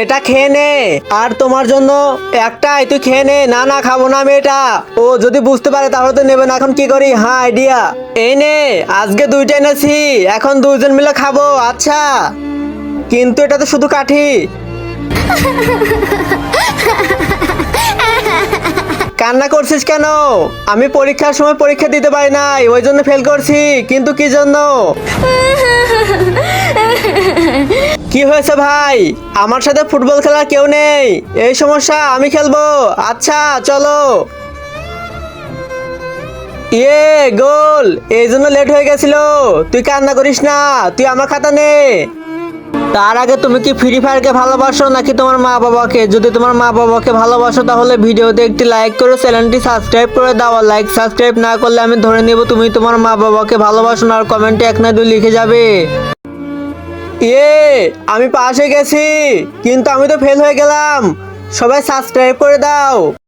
এটা খেয়ে নে, আর তোমার জন্য একটাই, তুই খেয়ে নে। না না, খাবো না আমি এটা। ও যদি বুঝতে পারে তাহলে তো নেবে না। এখন কি করি? হ্যাঁ, আইডিয়া। এই নে, আজকে দুইটা এনেছি, এখন দুইজন মিলে খাবো। আচ্ছা, কিন্তু এটা তো শুধু কাঠি। কান্না করছিস কেন? আমি পরীক্ষার সময় পরীক্ষা দিতে পারি নাই, ওই জন্য ফেল করছি। কিন্তু কি জন্য? কি হয়েছে ভাই? আমার সাথে ফুটবল খেলার কেউ নেই, এই সমস্যা। আমি খেলবো। আচ্ছা চলো। ইয়ে, গোল! এই জন্য লেট হয়ে গেছিল। তুই কান্না করিস না, তুই আমার খাতা নে। তার আগে তুমি কি ফ্রি ফায়ারকে ভালোবাসো নাকি তোমার মা বাবাকে? যদি তোমার মা বাবাকে ভালোবাসো তাহলে ভিডিওতে একটি লাইক করে চ্যানেলটি সাবস্ক্রাইব করে দাও। আর লাইক সাবস্ক্রাইব না করলে আমি ধরে নেব তুমি তোমার মা বাবাকে ভালোবাসো না। আর কমেন্টে 1 না 2 লিখে যাবে। ইয়ে, আমি পাস হয়ে গেছি, কিন্তু আমি তো ফেল হয়ে গেলাম। সবাই সাবস্ক্রাইব করে দাও।